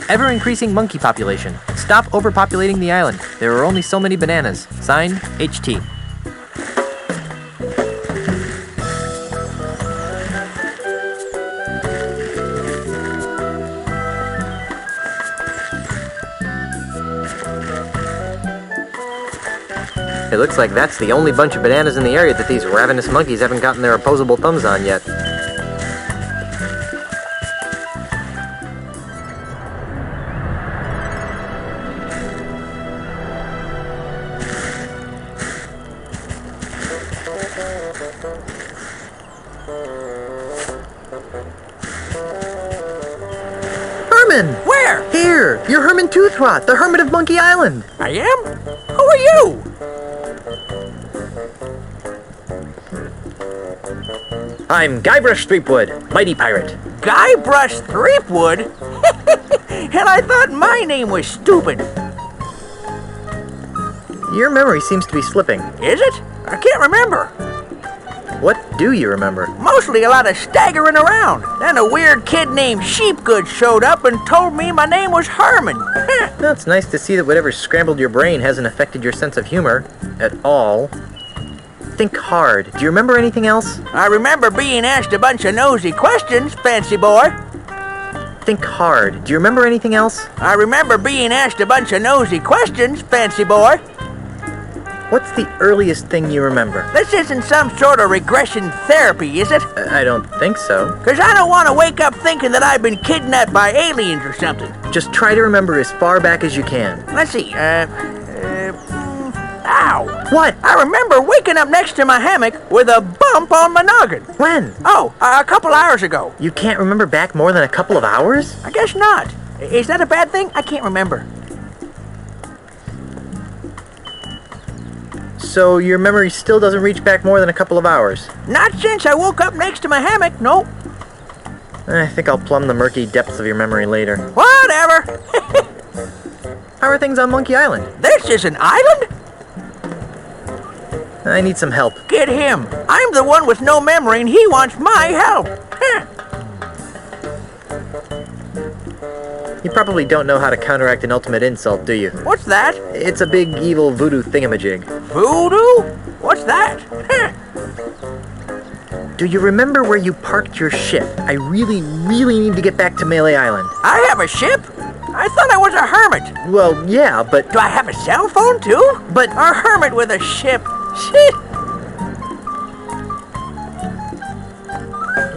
Ever-increasing monkey population. Stop overpopulating the island. There are only so many bananas. Signed, HT. It looks like that's the only bunch of bananas in the area that these ravenous monkeys haven't gotten their opposable thumbs on yet. Herman! Where? Here! You're Herman Toothrot, the hermit of Monkey Island! I am? Who are you? I'm Guybrush Threepwood, mighty pirate. Guybrush Threepwood? And I thought my name was stupid. Your memory seems to be slipping. Is it? I can't remember. What do you remember? Mostly a lot of staggering around. Then a weird kid named Sheepgood showed up and told me my name was Herman. Well, it's nice to see that whatever scrambled your brain hasn't affected your sense of humor at all. Think hard. Do you remember anything else? I remember being asked a bunch of nosy questions, fancy boy. Think hard. Do you remember anything else? I remember being asked a bunch of nosy questions, fancy boy. What's the earliest thing you remember? This isn't some sort of regression therapy, is it? I don't think so. 'Cause I don't want to wake up thinking that I've been kidnapped by aliens or something. Just try to remember as far back as you can. Let's see, ow! What? I remember waking up next to my hammock with a bump on my noggin. When? Oh, a couple hours ago. You can't remember back more than a couple of hours? I guess not. Is that a bad thing? I can't remember. So your memory still doesn't reach back more than a couple of hours? Not since I woke up next to my hammock, no. I think I'll plumb the murky depths of your memory later. Whatever. How are things on Monkey Island? This is an island? I need some help. Get him. I'm the one with no memory and he wants my help. You probably don't know how to counteract an ultimate insult, do you? What's that? It's a big evil voodoo thingamajig. Voodoo? What's that? Do you remember where you parked your ship? I really need to get back to Melee Island. I have a ship? I thought I was a hermit. Well, yeah, but... Do I have a cell phone too? But... A hermit with a ship. Shit.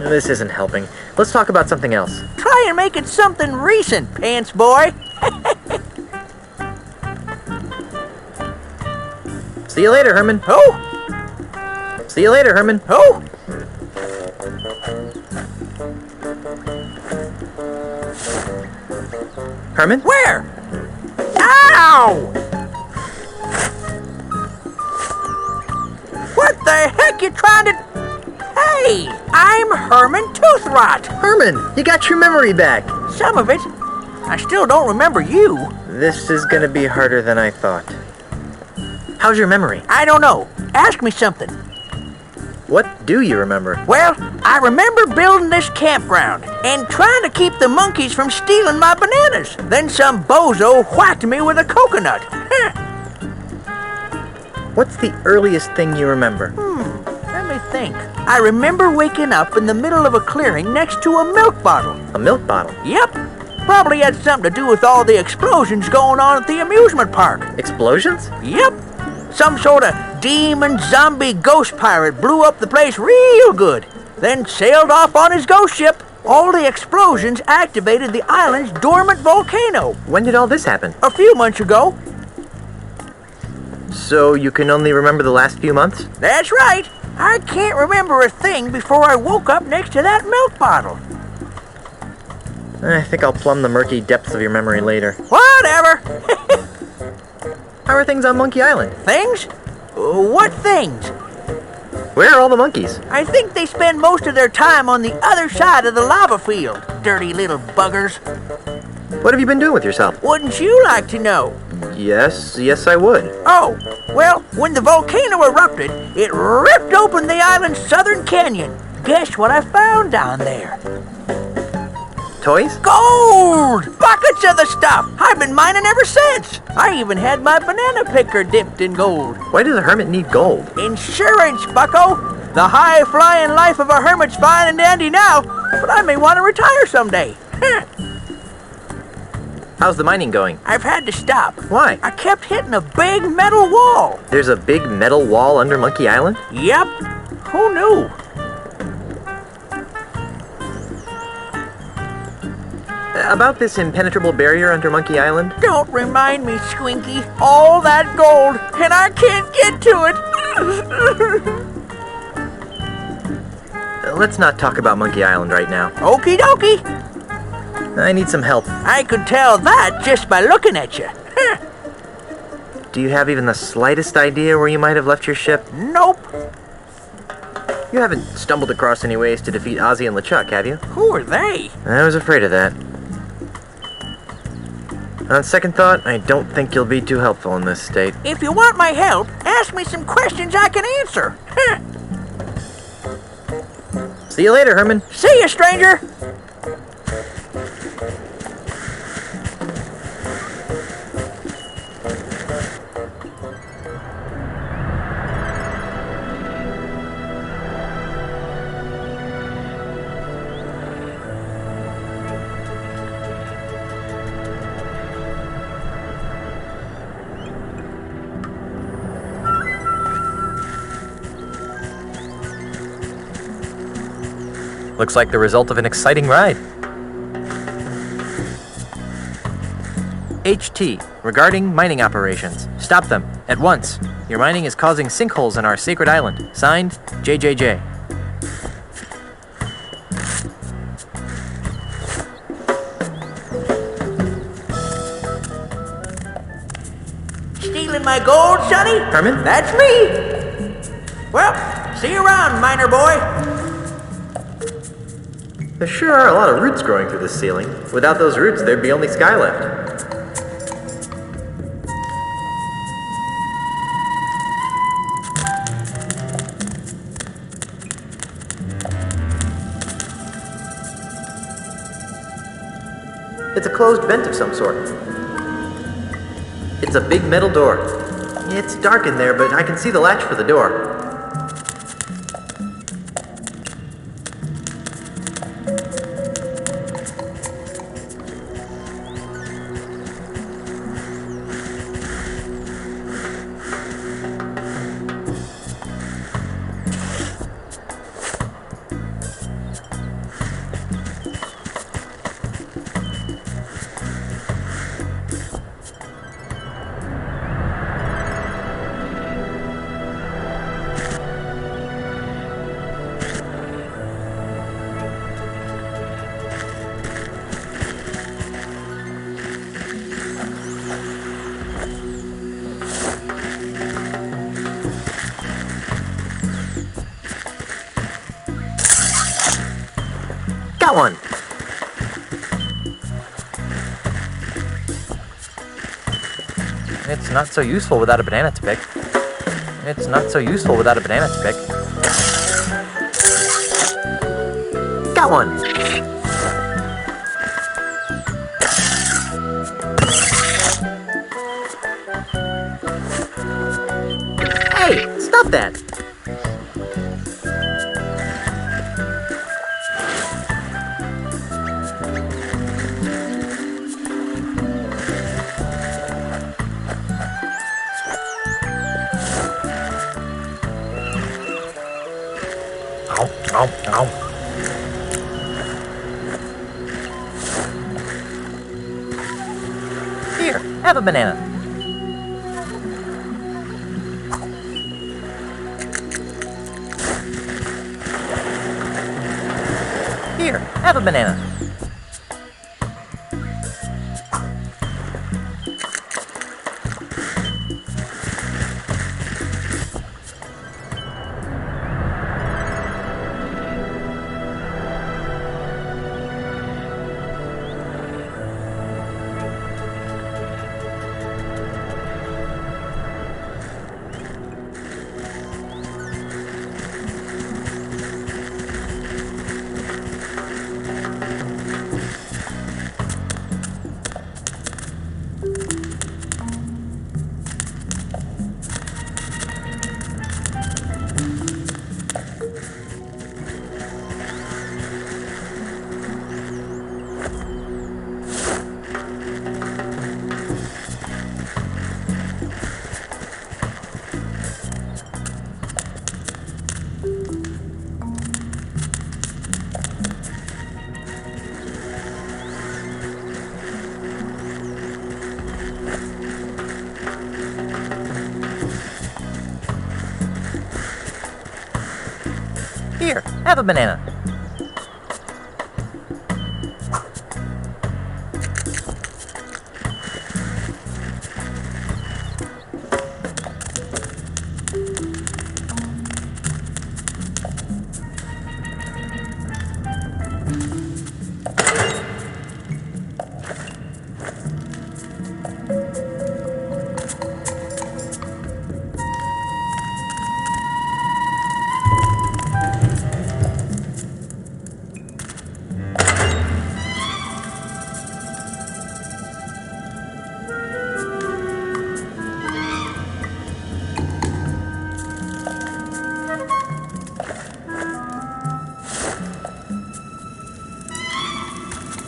This isn't helping. Let's talk about something else. Try and make it something recent, pants boy. See you later, Herman. Who? See you later, Herman. Who? Herman? Where? Ow! What the heck you trying to... Hey, I'm Herman Toothrot. Herman, you got your memory back. Some of it. I still don't remember you. This is gonna be harder than I thought. How's your memory? I don't know. Ask me something. What do you remember? Well, I remember building this campground and trying to keep the monkeys from stealing my bananas. Then some bozo whacked me with a coconut. What's the earliest thing you remember? Let me think. I remember waking up in the middle of a clearing next to a milk bottle. A milk bottle. Yep. Probably had something to do with all the explosions going on at the amusement park. Explosions? Yep. Some sort of demon zombie ghost pirate blew up the place real good. Then sailed off on his ghost ship. All the explosions activated the island's dormant volcano. When did all this happen? A few months ago. So you can only remember the last few months? That's right. I can't remember a thing before I woke up next to that milk bottle. I think I'll plumb the murky depths of your memory later. Whatever. How are things on Monkey Island? Things? What things? Where are all the monkeys? I think they spend most of their time on the other side of the lava field. Dirty little buggers. What have you been doing with yourself? Wouldn't you like to know? Yes, I would. Oh, well, when the volcano erupted, it ripped open the island's southern canyon. Guess what I found down there? Toys? Gold! Buckets of the stuff! I've been mining ever since. I even had my banana picker dipped in gold. Why does a hermit need gold? Insurance, bucko! The high-flying life of a hermit's fine and dandy now, but I may want to retire someday. How's the mining going? I've had to stop. Why? I kept hitting a big metal wall. There's a big metal wall under Monkey Island? Yep. Who knew? About this impenetrable barrier under Monkey Island? Don't remind me, Squinky. All that gold, and I can't get to it. Let's not talk about Monkey Island right now. Okie dokie. I need some help. I could tell that just by looking at you. Do you have even the slightest idea where you might have left your ship? Nope. You haven't stumbled across any ways to defeat Ozzy and LeChuck, have you? Who are they? I was afraid of that. On second thought, I don't think you'll be too helpful in this state. If you want my help, ask me some questions I can answer. See you later, Herman. See you, stranger. Looks like the result of an exciting ride. HT, regarding mining operations. Stop them, at once. Your mining is causing sinkholes on our sacred island. Signed, JJJ. Stealing my gold, Sonny? Herman? That's me. Well, see you around, miner boy. There sure are a lot of roots growing through this ceiling. Without those roots, there'd be only sky left. It's a closed vent of some sort. It's a big metal door. It's dark in there, but I can see the latch for the door. Got one! It's not so useful without a banana to pick. It's not so useful without a banana to pick. Got one! Hey, stop that! Ow, ow. Here, have a banana. Here, have a banana. have a banana.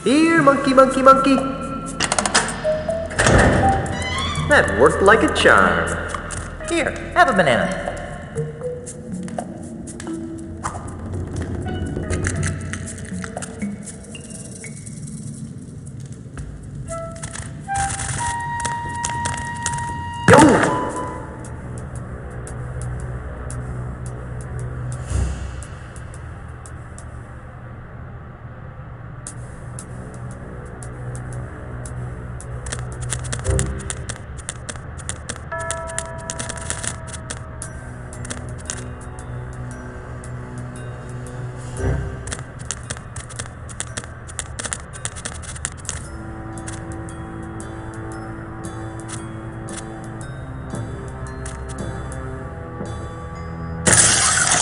Here, monkey, monkey, monkey. That worked like a charm. Here, have a banana.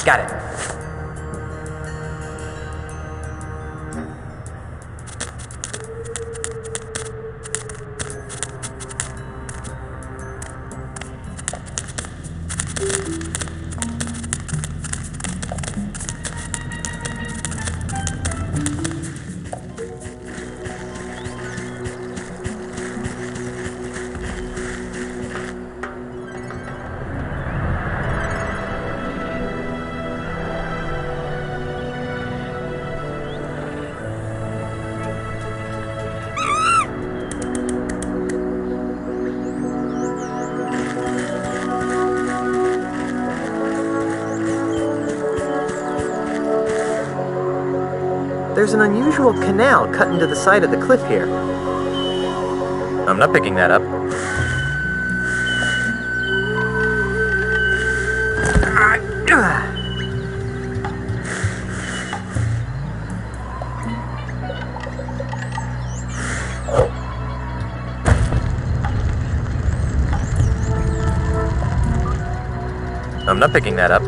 Got it. There's an unusual canal cut into the side of the cliff here. I'm not picking that up. I'm not picking that up.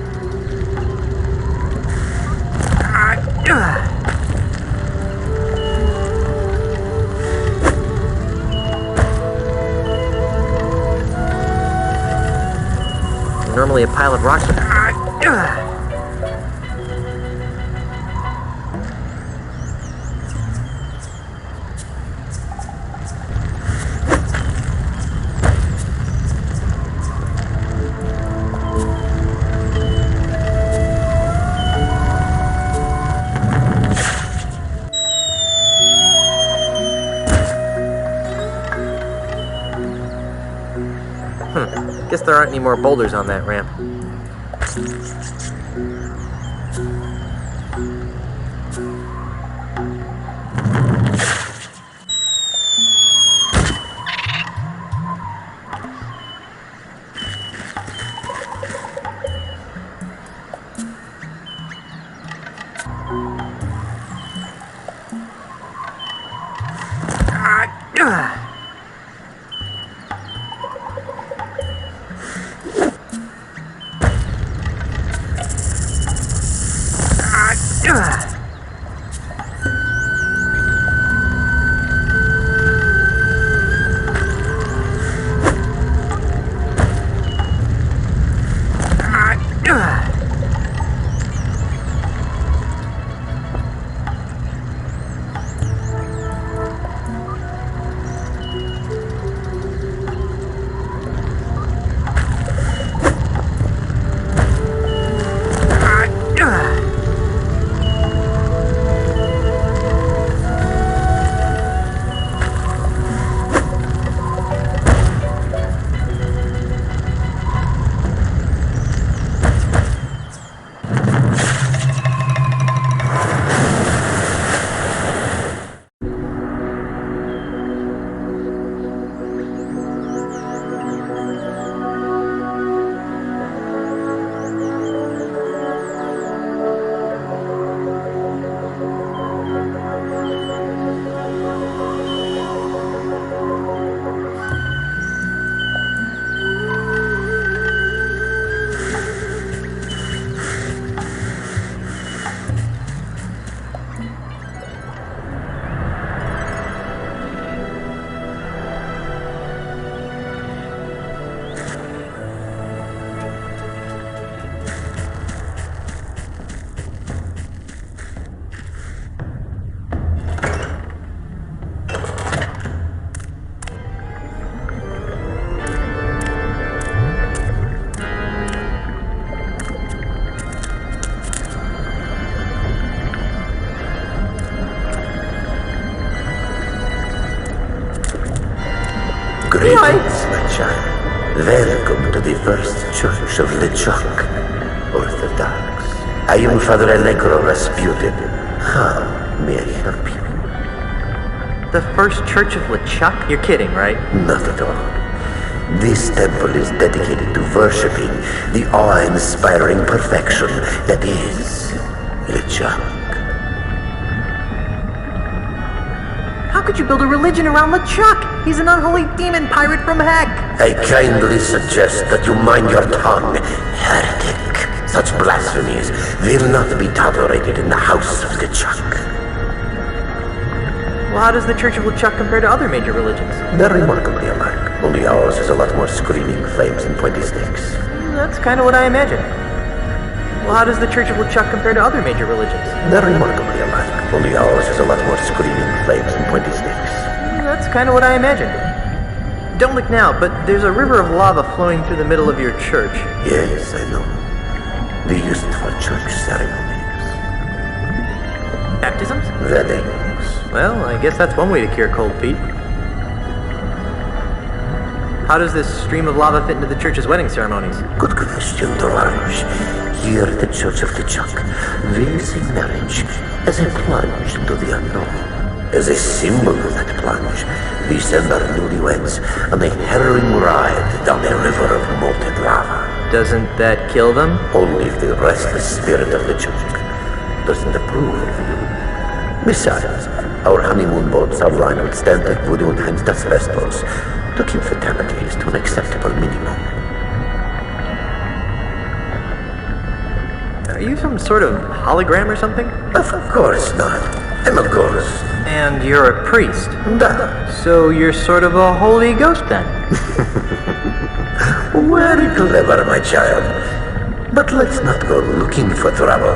Normally a pile of rocks. Guess there aren't any more boulders on that ramp. Greetings, my child. Welcome to the First Church of LeChuck, Orthodox. I am Father Allegro Rasputin. How may I help you? The First Church of LeChuck? You're kidding, right? Not at all. This temple is dedicated to worshipping the awe-inspiring perfection that is LeChuck. How could you build a religion around LeChuck? He's an unholy demon pirate from heck. I kindly suggest that you mind your tongue, heretic. Such blasphemies will not be tolerated in the house of LeChuck. Well, how does the Church of LeChuck compare to other major religions? They're remarkably alike. Only ours is a lot more screaming flames and pointy sticks. That's kind of what I imagined. Well, how does the Church of LeChuck compare to other major religions? They're remarkably alike. Only ours is a lot more screaming flames and pointy sticks. That's kind of what I imagined. Don't look now, but there's a river of lava flowing through the middle of your church. Yes, I know. They use it for church ceremonies. Baptisms? Weddings. Well, I guess that's one way to cure cold feet. How does this stream of lava fit into the church's wedding ceremonies? Good question, Tovarishh. Here at the Church of LeChuck, we see marriage as a plunge into the unknown. As a symbol of that plunge, we send our newlyweds on a harrowing ride down a river of molten lava. Doesn't that kill them? Only if the restless spirit of LeChuck doesn't approve of you. Besides, our honeymoon boats are lined with Stantec, voodoo, and Heinz asbestos to keep fatalities to an acceptable minimum. Are you some sort of hologram or something? Of course not. I'm a ghost. And you're a priest. Duh. So you're sort of a holy ghost then? Very clever, my child. But let's not go looking for trouble.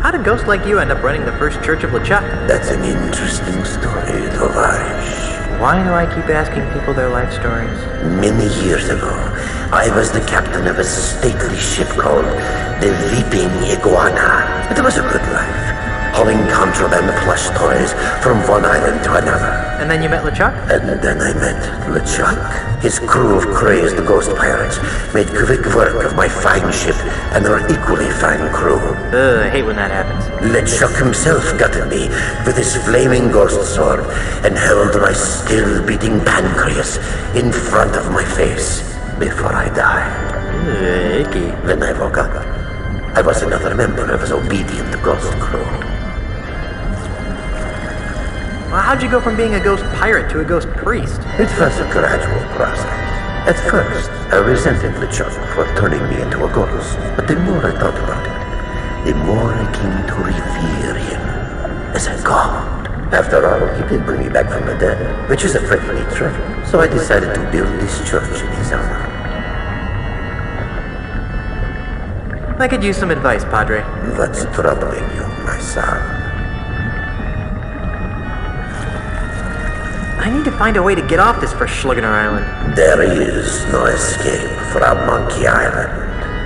How did ghosts like you end up running the First Church of LeChuck? That's an interesting story, Tovarish. Why do I keep asking people their life stories? Many years ago, I was the captain of a stately ship called the Weeping Iguana. It was a good life, hauling contraband plush toys from one island to another. And then you met LeChuck? And then I met LeChuck. His crew of crazed ghost pirates made quick work of my fine ship and our equally fine crew. I hate when that happens. LeChuck himself gutted me with his flaming ghost sword and held my still-beating pancreas in front of my face before I died. Icky. When I woke up, I was another member of his obedient ghost crew. Well, how'd you go from being a ghost pirate to a ghost priest? It was a gradual process. At first, I resented LeChuck for turning me into a ghost, but the more I thought about it, the more I came to revere him as a god. After all, he did bring me back from the dead, which is a pretty neat trick. So I decided to build this church in his honor. I could use some advice, Padre. What's troubling you, my son? I need to find a way to get off this Verschluggener Island. There is no escape from Monkey Island.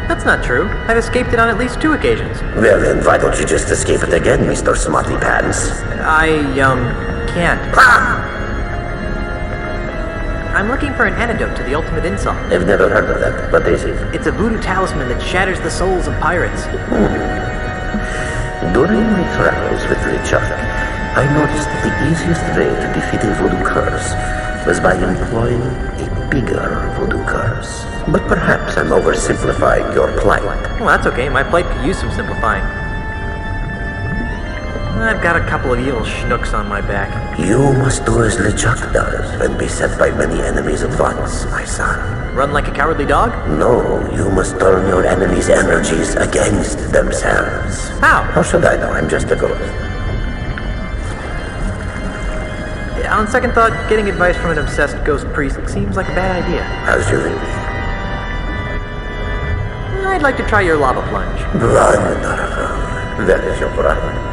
That's not true. I've escaped it on at least 2 occasions. Well then, why don't you just escape it again, Mr. Smarty Pants? I, can't. Ah! I'm looking for an antidote to the ultimate insult. I've never heard of that. What is it? It's a voodoo talisman that shatters the souls of pirates. During my travels with LeChuck, I noticed that the easiest way to defeat a voodoo curse was by employing a bigger voodoo curse. But perhaps I'm oversimplifying your plight. Well, that's okay. My plight could use some simplifying. I've got a couple of evil schnooks on my back. You must do as LeChuck does and be set by many enemies at once, my son. Run like a cowardly dog? No, you must turn your enemies' energies against themselves. How? How should I know? I'm just a ghost. On second thought, getting advice from an obsessed ghost priest seems like a bad idea. As you wish. I'd like to try your lava plunge. Wonderful. That is your problem.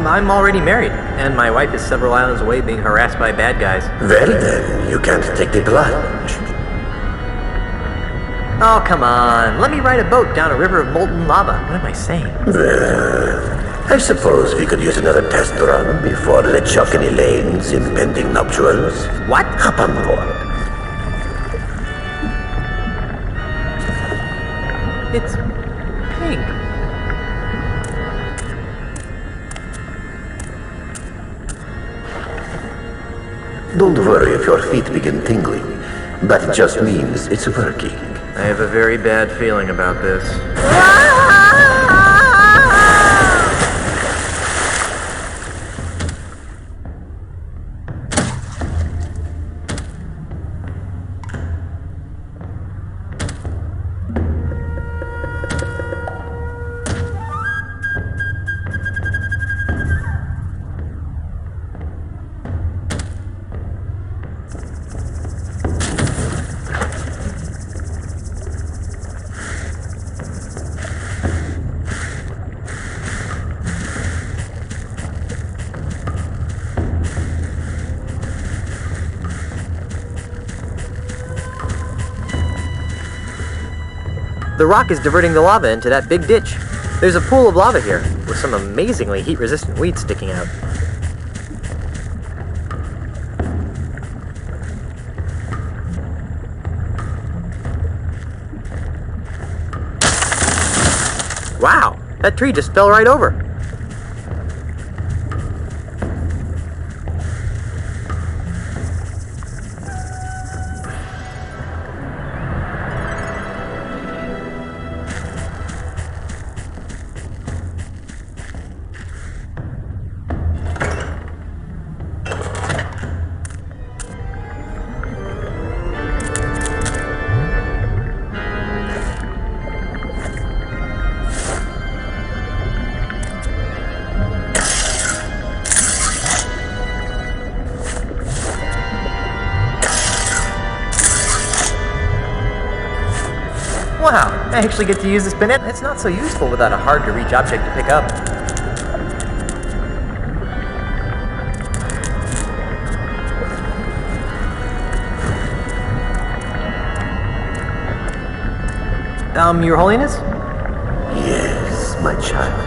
I'm already married, and my wife is several islands away being harassed by bad guys. Well then, you can't take the plunge. Oh, come on. Let me ride a boat down a river of molten lava. What am I saying? Well, I suppose we could use another test run before LeChuck and Elaine's impending nuptials. What? Hop on board. It's pink. Don't worry if your feet begin tingling. That just means it's working. I have a very bad feeling about this. The rock is diverting the lava into that big ditch. There's a pool of lava here, with some amazingly heat-resistant weeds sticking out. Wow, that tree just fell right over. Wow, I actually get to use this banana. It's not so useful without a hard-to-reach object to pick up. Your Holiness? Yes, my child.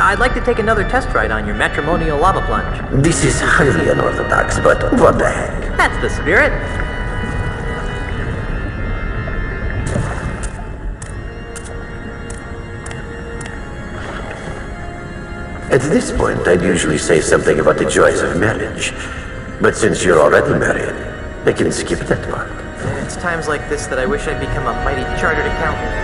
I'd like to take another test ride on your matrimonial lava plunge. This is highly unorthodox, but what the heck? That's the spirit. At this point, I'd usually say something about the joys of marriage. But since you're already married, I can skip that part. It's times like this that I wish I'd become a mighty chartered accountant.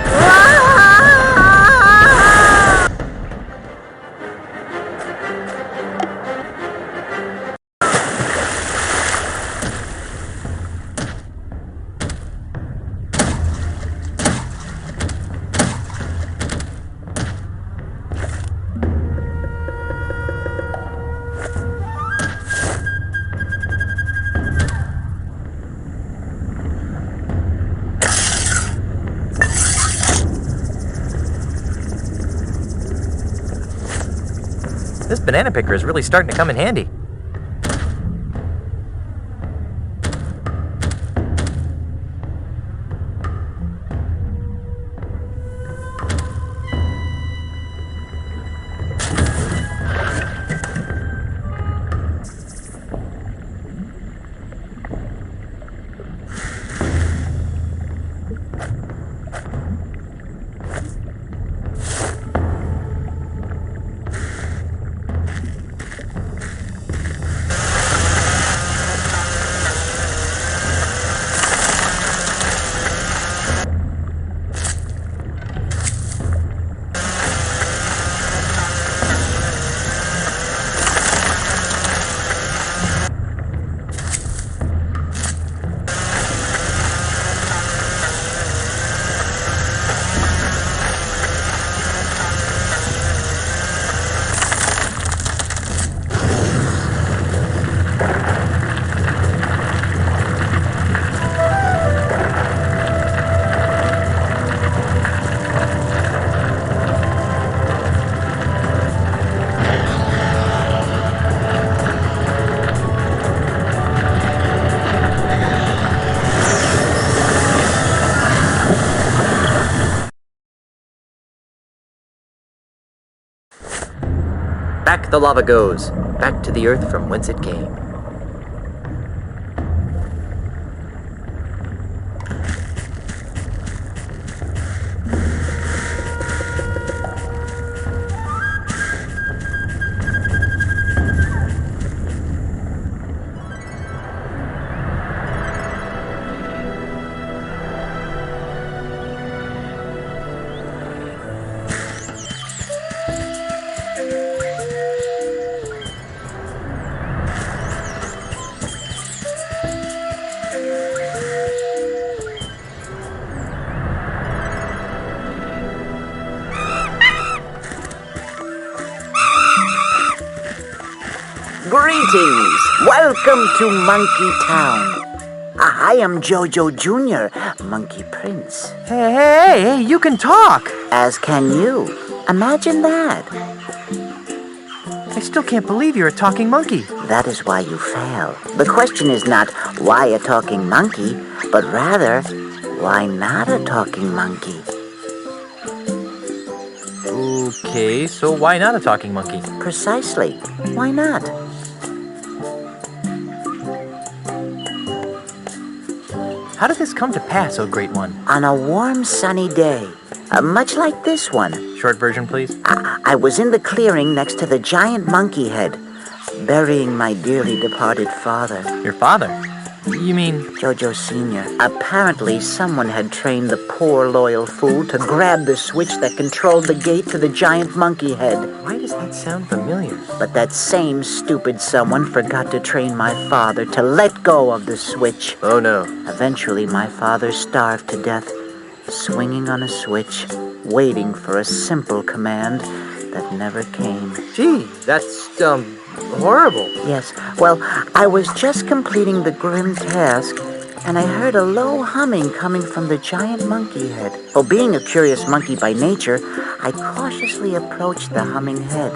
This banana picker is really starting to come in handy. Back the lava goes, back to the earth from whence it came. Greetings! Welcome to Monkey Town. I am Jojo Jr., Monkey Prince. Hey, you can talk! As can you. Imagine that. I still can't believe you're a talking monkey. That is why you fail. The question is not why a talking monkey, but rather, why not a talking monkey? Okay, so why not a talking monkey? Precisely. Why not? How did this come to pass, O Great One? On a warm, sunny day, much like this one, Short version, please. I was in the clearing next to the giant monkey head, burying my dearly departed father, Your father? You mean... Jojo Sr. Apparently, someone had trained the poor loyal fool to grab the switch that controlled the gate to the giant monkey head. Why does that sound familiar? But that same stupid someone forgot to train my father to let go of the switch. Oh no. Eventually, my father starved to death, swinging on a switch, waiting for a simple command that never came. Gee, that's, horrible. Yes, well, I was just completing the grim task, and I heard a low humming coming from the giant monkey head. Well, being a curious monkey by nature, I cautiously approached the humming head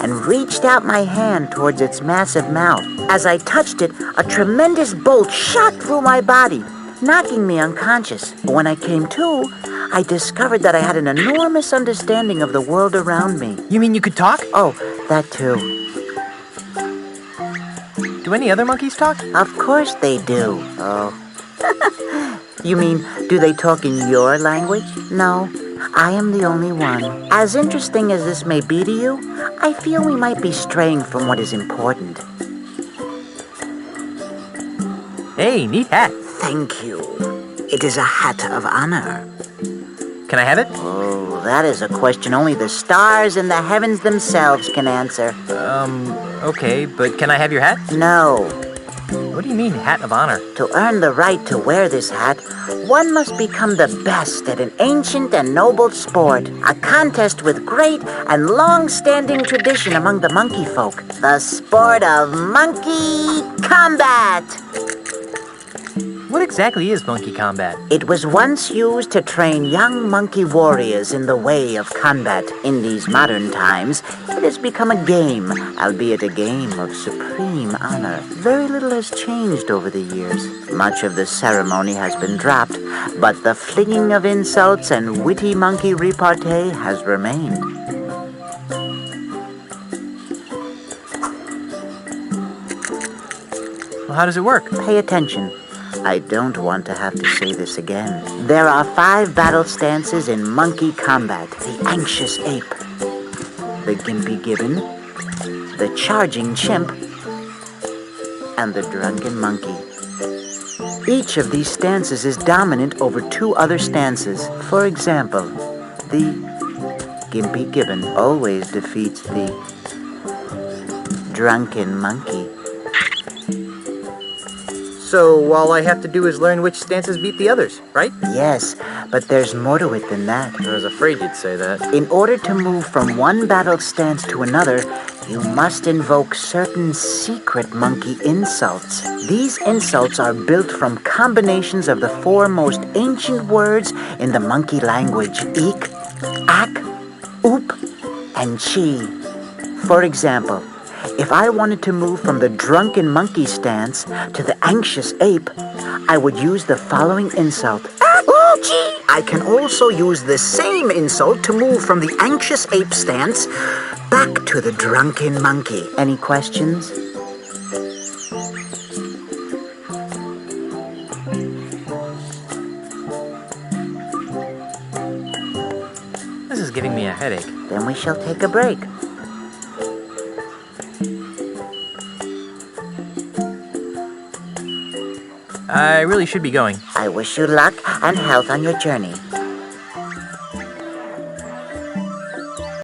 and reached out my hand towards its massive mouth. As I touched it, a tremendous bolt shot through my body, knocking me unconscious. When I came to, I discovered that I had an enormous understanding of the world around me. You mean you could talk? Oh, that too. Do any other monkeys talk? Of course they do. Oh. You mean, do they talk in your language? No, I am the only one. As interesting as this may be to you, I feel we might be straying from what is important. Hey, neat hat. Thank you. It is a hat of honor. Can I have it? Oh, that is a question only the stars and the heavens themselves can answer. Okay, but can I have your hat? No. What do you mean, hat of honor? To earn the right to wear this hat, one must become the best at an ancient and noble sport, a contest with great and long-standing tradition among the monkey folk, the sport of monkey combat. What exactly is monkey combat? It was once used to train young monkey warriors in the way of combat. In these modern times, it has become a game, albeit a game of supreme honor. Very little has changed over the years. Much of the ceremony has been dropped, but the flinging of insults and witty monkey repartee has remained. Well, how does it work? Pay attention. I don't want to have to say this again. There are 5 battle stances in monkey combat. The anxious ape, the gimpy gibbon, the charging chimp, and the drunken monkey. Each of these stances is dominant over 2 other stances. For example, the gimpy gibbon always defeats the drunken monkey. So all I have to do is learn which stances beat the others, right? Yes, but there's more to it than that. I was afraid you'd say that. In order to move from one battle stance to another, you must invoke certain secret monkey insults. These insults are built from combinations of the 4 most ancient words in the monkey language: eek, ak, oop, and chi. For example, if I wanted to move from the drunken monkey stance to the anxious ape, I would use the following insult. I can also use the same insult to move from the anxious ape stance back to the drunken monkey. Any questions? This is giving me a headache. Then we shall take a break. I really should be going. I wish you luck and health on your journey.